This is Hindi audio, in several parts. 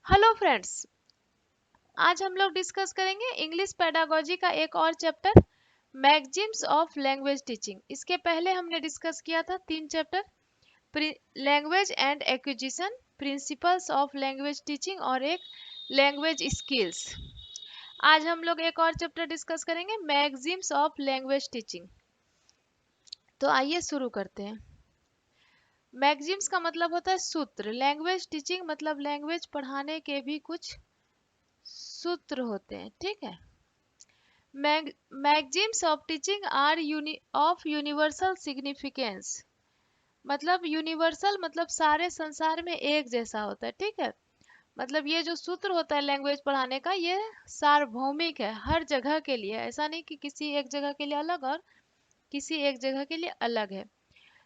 हेलो फ्रेंड्स, आज हम लोग डिस्कस करेंगे इंग्लिश पेडागोजी का एक और chapter maxims of language teaching. इसके पहले हमने डिस्कस किया था 3 chapter, language and acquisition, principles of language teaching और एक लैंग्वेज स्किल्स। आज हम लोग एक और चैप्टर डिस्कस करेंगे मैगजीम्स ऑफ लैंग्वेज टीचिंग। तो आइए शुरू करते हैं। मैगजीम्स का मतलब होता है सूत्र। लैंग्वेज टीचिंग मतलब लैंग्वेज पढ़ाने के भी कुछ सूत्र होते हैं, ठीक है। Maxims of teaching are of universal significance. मतलब यूनिवर्सल मतलब सारे संसार में एक जैसा होता है, ठीक है। मतलब ये जो सूत्र होता है लैंग्वेज पढ़ाने का, ये सार्वभौमिक है, हर जगह के लिए। ऐसा नहीं कि किसी एक जगह के लिए अलग और किसी एक जगह के लिए अलग है।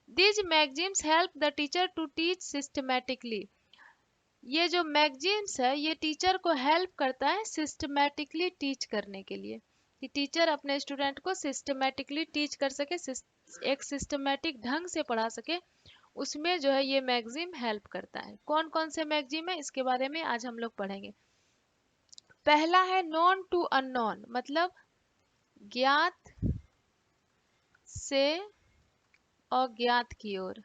These maxims help the teacher to teach systematically. ये जो मैगजीम्स है ये टीचर को हेल्प करता है सिस्टमैटिकली टीच करने के लिए, कि टीचर अपने स्टूडेंट को सिस्टमैटिकली टीच कर सके, एक सिस्टमैटिक ढंग से पढ़ा सके। उसमें जो है ये मैगजीम हेल्प करता है। कौन कौन से मैगजीम है इसके बारे में आज हम लोग पढ़ेंगे। पहला है नॉन टू अननोन, मतलब ज्ञात से अज्ञात की ओर।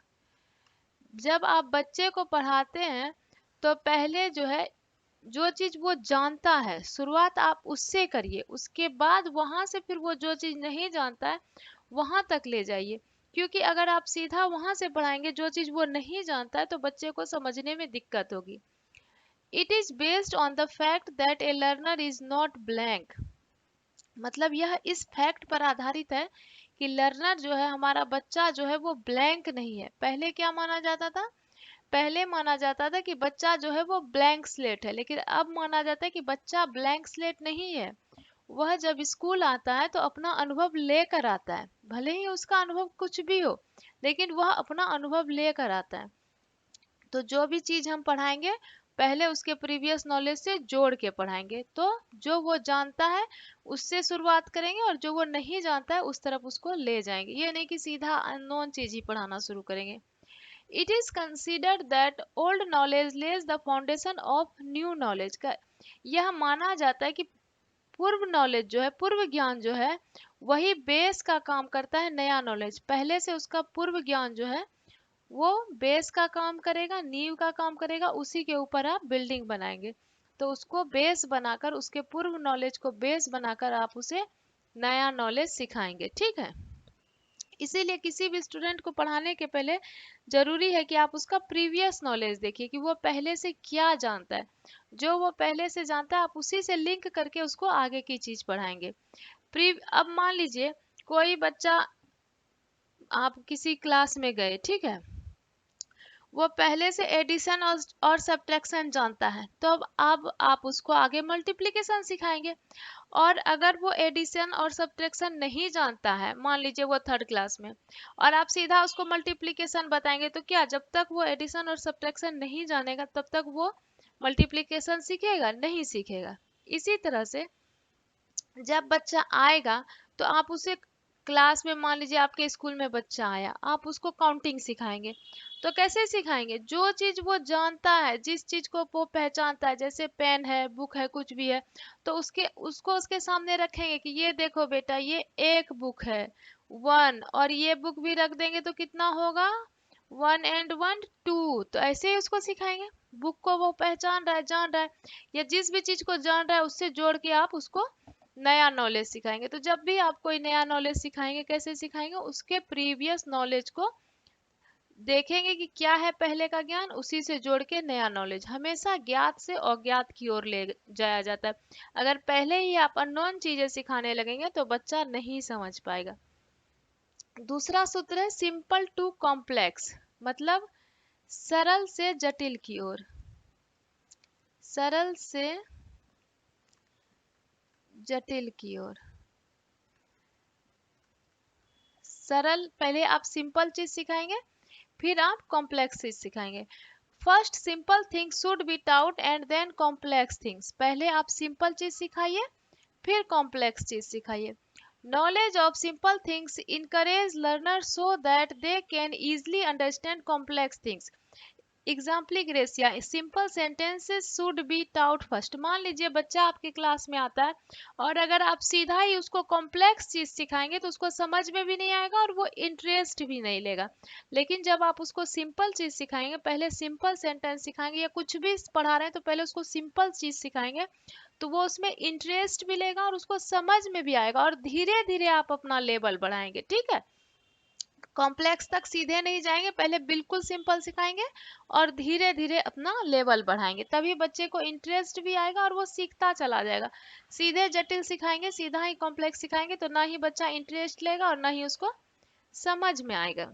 जब आप बच्चे को पढ़ाते हैं तो पहले जो है जो चीज वो जानता है शुरुआत आप उससे करिए, उसके बाद वहां से फिर वो जो चीज नहीं जानता है वहां तक ले जाइए। क्योंकि अगर आप सीधा वहां से पढ़ाएंगे जो चीज वो नहीं जानता है तो बच्चे को समझने में दिक्कत होगी। It is based on the fact that A learner is not blank. मतलब यह इस फैक्ट पर आधारित है कि लर्नर जो है, हमारा बच्चा जो है वो ब्लैंक नहीं है। पहले क्या माना जाता था? पहले माना जाता था कि बच्चा जो है वो ब्लैंक स्लेट है, लेकिन अब माना जाता है कि बच्चा ब्लैंक स्लेट नहीं है। वह जब स्कूल आता है तो अपना अनुभव लेकर आता है, भले ही उसका अनुभव कुछ भी हो, लेकिन वह अपना अनुभव लेकर आता है। तो जो भी चीज हम पढ़ाएंगे पहले उसके प्रीवियस नॉलेज से जोड़ के पढ़ाएंगे। तो जो वो जानता है उससे शुरुआत करेंगे और जो वो नहीं जानता है उस तरफ उसको ले जाएंगे। ये नहीं कि सीधा अननोन चीज ही पढ़ाना शुरू करेंगे। It is considered that old knowledge lays the foundation of new knowledge का यह माना जाता है कि पूर्व नॉलेज जो है, पूर्व ज्ञान जो है, वही बेस का काम करता है नया नॉलेज। पहले से उसका पूर्व ज्ञान जो है वो बेस का काम करेगा, नींव का काम करेगा, उसी के ऊपर आप बिल्डिंग बनाएंगे। तो उसको बेस बनाकर, उसके पूर्व नॉलेज को बेस बनाकर आप उसे नया नॉलेज सिखाएंगे, ठीक है। इसीलिए किसी भी स्टूडेंट को पढ़ाने के पहले जरूरी है कि आप उसका प्रीवियस नॉलेज देखिए कि वो पहले से क्या जानता है। जो वो पहले से जानता है आप उसी से लिंक करके उसको आगे की चीज पढ़ाएंगे। प्री अब मान लीजिए कोई बच्चा, आप किसी क्लास में गए, ठीक है, वो पहले से एडिशन और सब्ट्रैक्शन जानता है, तो अब आप उसको आगे मल्टीप्लिकेशन सिखाएंगे। और अगर वो एडिशन और सब्ट्रैक्शन नहीं जानता है, मान लीजिए वो थर्ड क्लास में, और आप सीधा उसको मल्टीप्लिकेशन बताएंगे, तो क्या जब तक वो एडिशन और सब्ट्रैक्शन नहीं जानेगा तब तक वो मल्टीप्लिकेशन सीखेगा? नहीं सीखेगा। इसी तरह से जब बच्चा आएगा तो आप उसे क्लास में, मान लीजिए आपके स्कूल में बच्चा आया, आप उसको काउंटिंग सिखाएंगे। तो कैसे सिखाएंगे? जो चीज वो जानता है, जिस चीज को वो पहचानता है, जैसे पेन है, बुक है, कुछ भी है, तो उसको उसके सामने रखेंगे कि ये देखो बेटा, ये एक बुक है, वन, और ये बुक भी रख देंगे तो कितना होगा? One and one two. तो ऐसे ही उसको सिखाएंगे। बुक को वो पहचान रहा है, जान रहा है, या जिस भी चीज को जान रहा है उससे जोड़ के आप उसको नया नॉलेज सिखाएंगे। तो जब भी आप कोई नया नॉलेज सिखाएंगे, कैसे सिखाएंगे? उसके प्रीवियस नॉलेज को देखेंगे कि क्या है पहले का ज्ञान, उसी से जोड़ के नया नॉलेज। हमेशा ज्ञात से अज्ञात की ओर ले जाया जाता है। अगर पहले ही आप अननोन चीजें सिखाने लगेंगे तो बच्चा नहीं समझ पाएगा। दूसरा सूत्र है सिंपल टू कॉम्प्लेक्स, मतलब सरल से जटिल की ओर। सरल से जटिल की ओर। सरल, पहले आप सिंपल चीज सिखाएंगे, फिर आप कॉम्प्लेक्स चीज सिखाएंगे। First simple things should be taught and then complex things. पहले आप सिंपल चीज सिखाइए, फिर कॉम्प्लेक्स चीज सिखाइए। Knowledge of simple things encourage learner so that they can easily understand complex things. एग्जाम्पलिग्रेसिया simple sentences should be taught first. मान लीजिए बच्चा आपके क्लास में आता है और अगर आप सीधा ही उसको कॉम्प्लेक्स चीज सिखाएंगे तो उसको समझ में भी नहीं आएगा और वो इंटरेस्ट भी नहीं लेगा। लेकिन जब आप उसको सिंपल चीज सिखाएंगे, पहले सिंपल सेंटेंस सिखाएंगे या कुछ भी पढ़ा रहे हैं तो पहले उसको सिंपल चीज सिखाएंगे, तो वो उसमें इंटरेस्ट भी लेगा और उसको समझ में भी आएगा और धीरे धीरे आप अपना लेवल बढ़ाएंगे। ठीक है, कॉम्प्लेक्स तक सीधे नहीं जाएंगे, पहले बिल्कुल सिंपल सिखाएंगे और धीरे धीरे अपना लेवल बढ़ाएंगे, तभी बच्चे को इंटरेस्ट भी आएगा और वो सीखता चला जाएगा। सीधे जटिल सिखाएंगे, सीधा ही कॉम्प्लेक्स सिखाएंगे तो ना ही बच्चा इंटरेस्ट लेगा और ना ही उसको समझ में आएगा।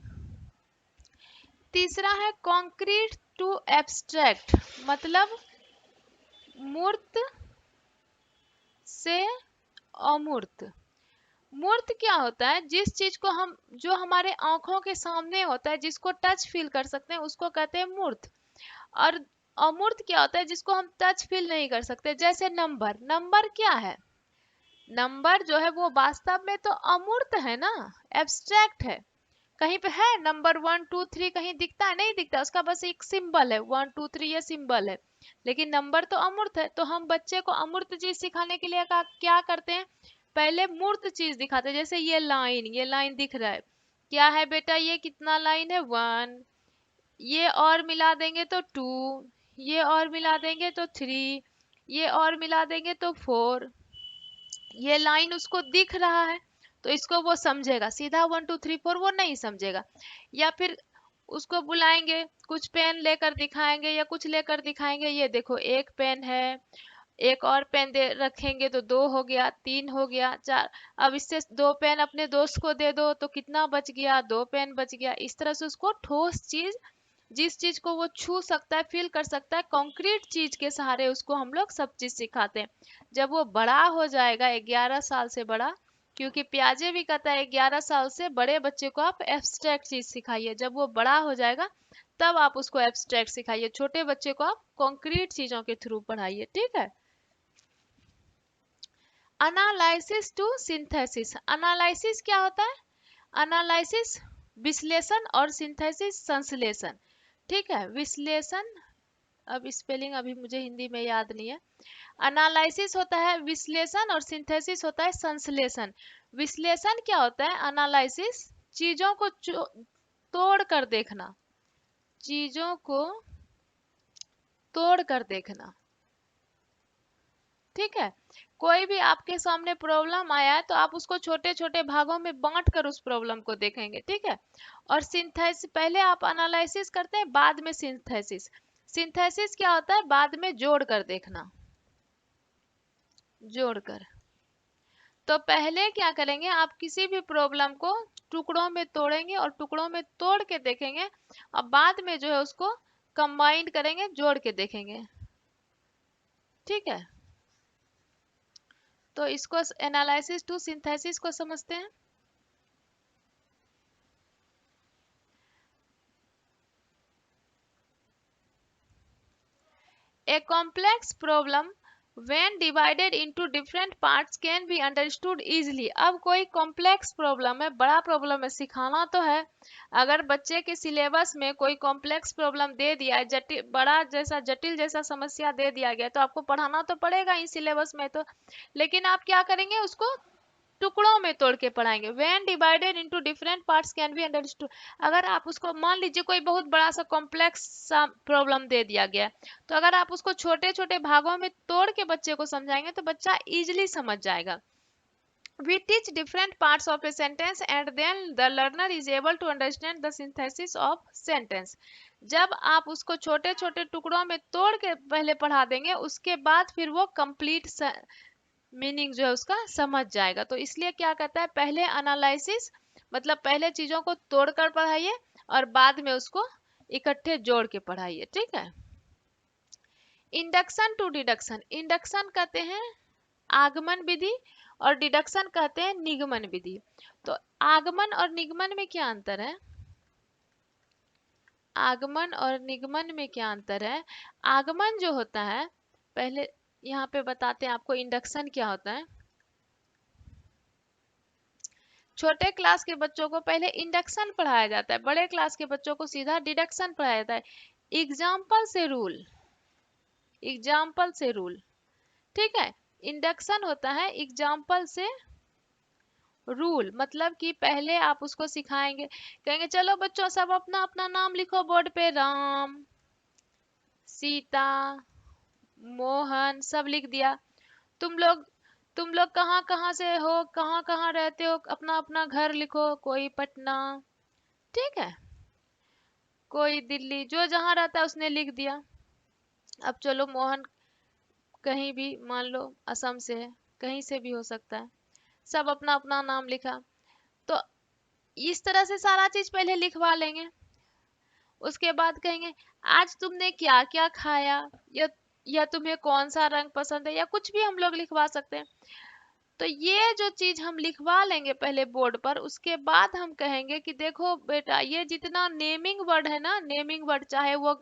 तीसरा है कॉन्क्रीट टू एब्स्ट्रैक्ट, मतलब मूर्त से अमूर्त। मूर्त क्या होता है? जिस चीज को हम, जो हमारे आंखों के सामने होता है, जिसको टच फील कर सकते हैं, उसको कहते हैं मूर्त। और अमूर्त क्या होता है? जिसको हम टच फील नहीं कर सकते, जैसे नंबर। नंबर क्या है? नंबर जो है वो वास्तव में तो अमूर्त है ना, एब्स्ट्रैक्ट है। कहीं पे है नंबर 1 2 3 कहीं दिखता है? नहीं दिखता, उसका बस एक सिंबल है, 1 2 3 ये सिंबल है, लेकिन नंबर तो अमूर्त है। तो हम बच्चे को अमूर्त चीज सिखाने के लिए क्या करते हैं? पहले मूर्त चीज दिखाते हैं। जैसे ये लाइन दिख रहा है, क्या है बेटा? ये कितना लाइन है? 1। ये और मिला देंगे तो 2, ये और मिला देंगे तो 3, ये और मिला देंगे तो 4। ये लाइन उसको दिख रहा है तो इसको वो समझेगा। सीधा 1 2 3 4 वो नहीं समझेगा। या फिर उसको बुलाएंगे, कुछ पेन लेकर दिखाएंगे या कुछ लेकर दिखाएंगे, ये देखो एक पेन है, एक और पेन दे रखेंगे तो 2 हो गया, 3 हो गया, 4। अब इससे 2 पेन अपने दोस्त को दे दो तो कितना बच गया? 2 पेन बच गया। इस तरह से उसको ठोस चीज, जिस चीज को वो छू सकता है, फील कर सकता है, कंक्रीट चीज के सहारे उसको हम लोग सब चीज सिखाते हैं। जब वो बड़ा हो जाएगा, 11 साल से बड़ा, क्योंकि पियाजे भी कहता है 11 साल से बड़े बच्चे को आप एब्स्ट्रैक्ट चीज सिखाइए। जब वो बड़ा हो जाएगा तब आप उसको एब्स्ट्रैक्ट सिखाइए, छोटे बच्चे को आप कंक्रीट चीजों के थ्रू पढ़ाइए। ठीक है। Analysis to synthesis. एनालिसिस क्या होता है? एनालिसिस विश्लेषण और सिंथेसिस संश्लेषण। ठीक है, विश्लेषण, अब स्पेलिंग अभी मुझे हिंदी में याद नहीं है। एनालिसिस होता है विश्लेषण और सिंथेसिस होता है संश्लेषण। विश्लेषण क्या होता है? एनालिसिस चीजों को तोड़ कर देखना, चीजों को तोड़ कर देखना। ठीक है, कोई भी आपके सामने प्रॉब्लम आया है तो आप उसको छोटे छोटे भागों में बांट कर उस प्रॉब्लम को देखेंगे। ठीक है, और सिंथेसिस, पहले आप एनालिसिस करते हैं, बाद में सिंथेसिस। सिंथेसिस क्या होता है? बाद में जोड़ कर देखना, जोड़कर। तो पहले क्या करेंगे? आप किसी भी प्रॉब्लम को टुकड़ों में तोड़ेंगे और टुकड़ों में तोड़ के देखेंगे, अब बाद में जो है उसको कंबाइंड करेंगे, जोड़ के देखेंगे। ठीक है, तो इसको एनालिसिस टू सिंथेसिस को समझते हैं। A complex problem when divided into different parts can be understood easily। अब कोई कॉम्प्लेक्स प्रॉब्लम है, बड़ा प्रॉब्लम है, सिखाना तो है। अगर बच्चे के सिलेबस में कोई कॉम्प्लेक्स प्रॉब्लम दे दिया है, जटिल, बड़ा जैसा, जटिल जैसा समस्या दे दिया गया, तो आपको पढ़ाना तो पड़ेगा ही सिलेबस में तो। लेकिन आप क्या करेंगे? उसको टुकड़ों में तोड़ के पढ़ाएंगे। when divided into different parts can be understood। अगर आप उसको, मान लीजिए कोई बहुत बड़ा सा कॉम्प्लेक्स सा प्रॉब्लम दे दिया गया है, तो अगर आप उसको छोटे छोटे भागों में तोड़ के बच्चे को समझाएंगे तो बच्चा इजीली समझ जाएगा। We teach different parts of a sentence and then the learner is able to understand the synthesis of sentence। जब आप उसको छोटे छोटे टुकड़ों में तोड़ के पहले पढ़ा देंगे, उसके बाद फिर वो कंप्लीट मीनिंग जो है उसका समझ जाएगा। तो इसलिए क्या कहता है? पहले एनालिसिस, मतलब पहले चीजों को तोड़कर पढ़ाइए और बाद में उसको इकट्ठे जोड़ के पढ़ाइए। ठीक है। Induction to deduction. इंडक्शन कहते हैं आगमन विधि और डिडक्शन कहते हैं निगमन विधि। तो आगमन और निगमन में क्या अंतर है? आगमन और निगमन में क्या अंतर है? आगमन जो होता है, पहले यहाँ पे बताते हैं आपको इंडक्शन क्या होता है। छोटे क्लास के बच्चों को पहले इंडक्शन पढ़ाया जाता है, बड़े क्लास के बच्चों को सीधा डिडक्शन पढ़ाया जाता है। एग्जाम्पल से रूल, एग्जाम्पल से रूल, ठीक है। इंडक्शन होता है एग्जाम्पल से रूल, मतलब कि पहले आप उसको सिखाएंगे, कहेंगे चलो बच्चों सब अपना अपना नाम लिखो बोर्ड पे, राम, सीता, मोहन, सब लिख दिया। तुम लोग तुम लोग कहाँ कहाँ से हो, कहाँ कहाँ रहते हो, अपना अपना घर लिखो, कोई पटना, ठीक है, कोई दिल्ली, जो जहाँ रहता है उसने लिख दिया। अब चलो मोहन कहीं भी, मान लो असम से है, कहीं से भी हो सकता है, सब अपना अपना नाम लिखा। तो इस तरह से सारा चीज पहले लिखवा लेंगे। उसके बाद कहेंगे आज तुमने क्या क्या खाया, या तुम्हें कौन सा रंग पसंद है, या कुछ भी हम लोग लिखवा सकते हैं। तो ये जो चीज हम लिखवा लेंगे पहले बोर्ड पर, उसके बाद हम कहेंगे कि देखो बेटा ये जितना नेमिंग वर्ड है ना, नेमिंग वर्ड चाहे वो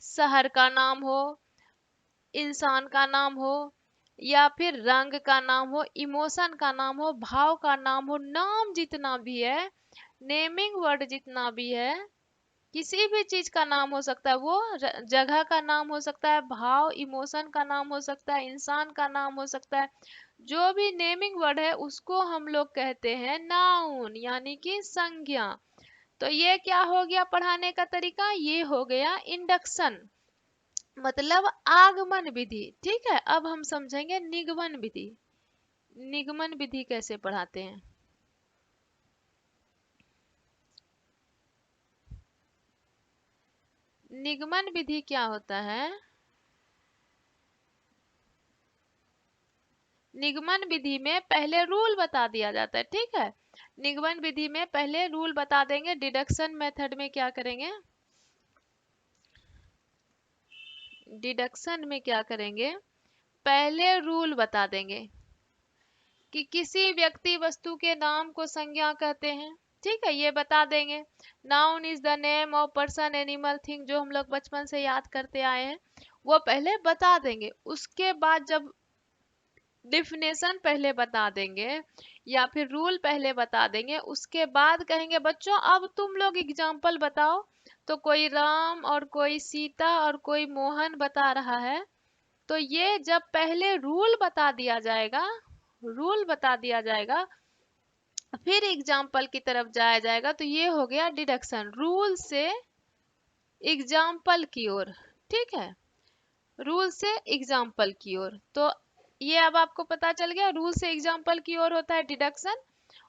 शहर का नाम हो, इंसान का नाम हो, या फिर रंग का नाम हो, इमोशन का नाम हो, भाव का नाम हो, नाम जितना भी है, नेमिंग वर्ड जितना भी है, किसी भी चीज का नाम हो सकता है, वो जगह का नाम हो सकता है, भाव इमोशन का नाम हो सकता है, इंसान का नाम हो सकता है, जो भी नेमिंग वर्ड है उसको हम लोग कहते हैं नाउन, यानी कि संज्ञा। तो ये क्या हो गया पढ़ाने का तरीका, ये हो गया इंडक्शन, मतलब आगमन विधि, ठीक है। अब हम समझेंगे निगमन विधि। निगमन विधि कैसे पढ़ाते हैं। निगमन विधि क्या होता है, निगमन विधि में पहले रूल बता दिया जाता है, ठीक है। निगमन विधि में पहले रूल बता देंगे, डिडक्शन मेथड में क्या करेंगे, डिडक्शन में क्या करेंगे, पहले रूल बता देंगे कि किसी व्यक्ति वस्तु के नाम को संज्ञा कहते हैं, ठीक है, ये बता देंगे। Noun is the name of person animal thing, जो हम लोग बचपन से याद करते आए हैं, वो पहले बता देंगे। उसके बाद जब डिफिनेशन पहले बता देंगे या फिर रूल पहले बता देंगे, उसके बाद कहेंगे बच्चों अब तुम लोग एग्जाम्पल बताओ। तो कोई राम और कोई सीता और कोई मोहन बता रहा है, तो ये जब पहले रूल बता दिया जाएगा, रूल बता दिया जाएगा, फिर एग्जाम्पल की तरफ जाया जाएगा, तो ये हो गया डिडक्शन, रूल से एग्जाम्पल की ओर, ठीक है, रूल से एग्जाम्पल की ओर। तो ये अब आपको पता चल गया, रूल से एग्जाम्पल की ओर होता है डिडक्शन,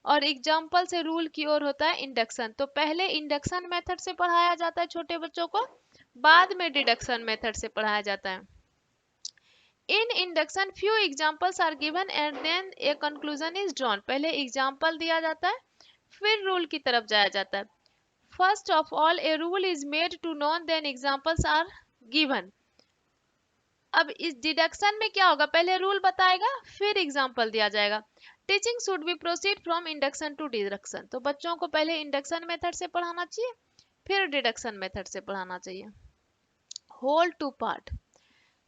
और एग्जाम्पल से रूल की ओर होता है इंडक्शन। तो पहले इंडक्शन मेथड से पढ़ाया जाता है छोटे बच्चों को, बाद में डिडक्शन मेथड से पढ़ाया जाता है। In induction few examples are given and then a conclusion is drawn, पहले एग्जाम्पल दिया जाता है फिर रूल की तरफ जाया जाता है। First of all a rule is made to known then examples are given. अब इस डिडक्शन में क्या होगा, पहले रूल बताएगा फिर एग्जाम्पल दिया जाएगा। Teaching should be proceed from induction to deduction, तो बच्चों को पहले इंडक्शन मेथड से पढ़ाना चाहिए फिर डिडक्शन मेथड से पढ़ाना चाहिए। Whole to part,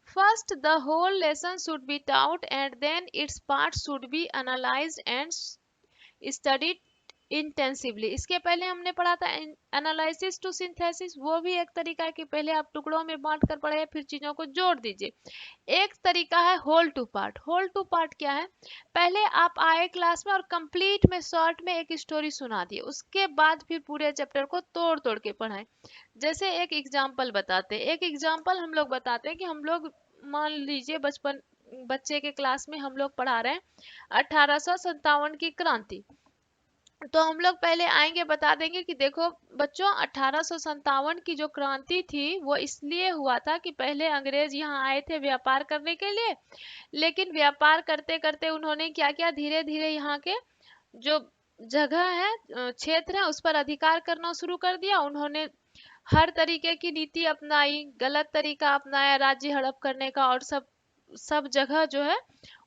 first the whole lesson should be taught and then its parts should be analyzed and studied intensively. इसके पहले हमने पढ़ा था एनालिसिस टू सिंथेसिस, वो भी एक तरीका है कि पहले आप टुकड़ों में बांट कर पढ़े फिर चीजों को जोड़ दीजिए। एक तरीका है whole to part. Whole to part क्या है, पहले आप आए क्लास में और कंप्लीट में शॉर्ट में एक स्टोरी सुना दिए, उसके बाद फिर पूरे चैप्टर को तोड़ तोड़ के पढ़ाएं। जैसे एक एग्जाम्पल बताते हैं, एक एग्जाम्पल हम लोग बताते हैं कि हम लोग मान लीजिए बचपन बच्चे के क्लास में हम लोग पढ़ा रहे हैं 1857 की क्रांति। तो हम लोग पहले आएंगे बता देंगे कि देखो बच्चों 1857 की जो क्रांति थी वो इसलिए हुआ था कि पहले अंग्रेज यहाँ आए थे व्यापार करने के लिए, लेकिन व्यापार करते करते उन्होंने क्या किया, धीरे धीरे यहाँ के जो जगह है क्षेत्र है उस पर अधिकार करना शुरू कर दिया। उन्होंने हर तरीके की नीति अपनाई, गलत तरीका अपनाया राज्य हड़प करने का, और सब जगह जो है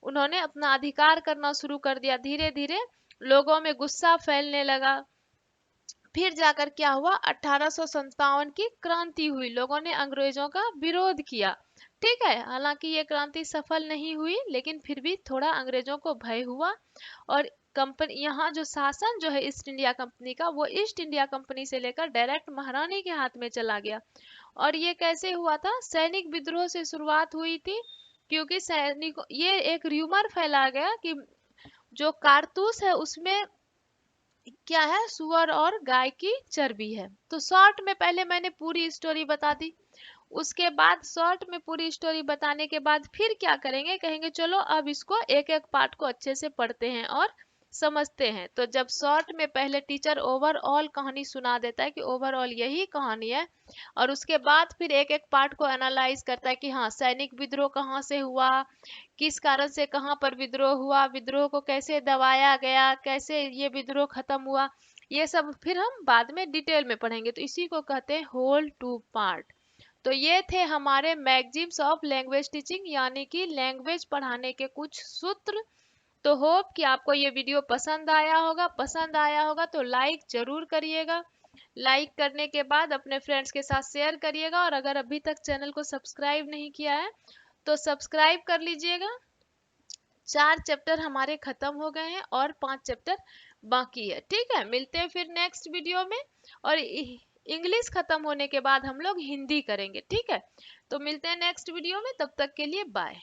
उन्होंने अपना अधिकार करना शुरू कर दिया। धीरे धीरे लोगों में गुस्सा फैलने लगा, फिर जाकर क्या हुआ 1857 की क्रांति हुई, लोगों ने अंग्रेजों का विरोध किया, ठीक है। हालांकि ये क्रांति सफल नहीं हुई लेकिन फिर भी थोड़ा अंग्रेजों को भय हुआ, और कंपनी, यहाँ जो शासन जो है ईस्ट इंडिया कंपनी का, वो ईस्ट इंडिया कंपनी से लेकर डायरेक्ट महारानी के हाथ में चला गया। और ये कैसे हुआ था? सैनिक विद्रोह से शुरुआत हुई थी, क्योंकि सैनिक, ये एक र्यूमर फैला गया कि जो कारतूस है उसमें क्या है, सुअर और गाय की चर्बी है। तो शॉर्ट में पहले मैंने पूरी स्टोरी बता दी, उसके बाद शॉर्ट में पूरी स्टोरी बताने के बाद फिर क्या करेंगे, कहेंगे चलो अब इसको एक एक पार्ट को अच्छे से पढ़ते हैं और समझते हैं। तो जब शॉर्ट में पहले टीचर ओवरऑल कहानी सुना देता है कि ओवरऑल यही कहानी है, और उसके बाद फिर एक एक पार्ट को एनालाइज करता है कि हाँ सैनिक विद्रोह कहाँ से हुआ, किस कारण से कहाँ पर विद्रोह हुआ, विद्रोह को कैसे दबाया गया, कैसे ये विद्रोह खत्म हुआ, ये सब फिर हम बाद में डिटेल में पढ़ेंगे। तो इसी को कहते हैं होल टू पार्ट। तो ये थे हमारे मैगजीम्स ऑफ लैंग्वेज टीचिंग, यानी कि लैंग्वेज पढ़ाने के कुछ सूत्र। तो होप कि आपको ये वीडियो पसंद आया होगा। पसंद आया होगा तो लाइक जरूर करिएगा। लाइक करने के बाद अपने फ्रेंड्स के साथ शेयर करिएगा, और अगर अभी तक चैनल को सब्सक्राइब नहीं किया है तो सब्सक्राइब कर लीजिएगा। 4 चैप्टर हमारे खत्म हो गए हैं और 5 चैप्टर बाकी है। ठीक है, मिलते हैं फिर नेक्स्ट वीडियो में। और इंग्लिश खत्म होने के बाद हम लोग हिंदी करेंगे। ठीक है, तो मिलते हैं नेक्स्ट वीडियो में, तब तक के लिए बाय।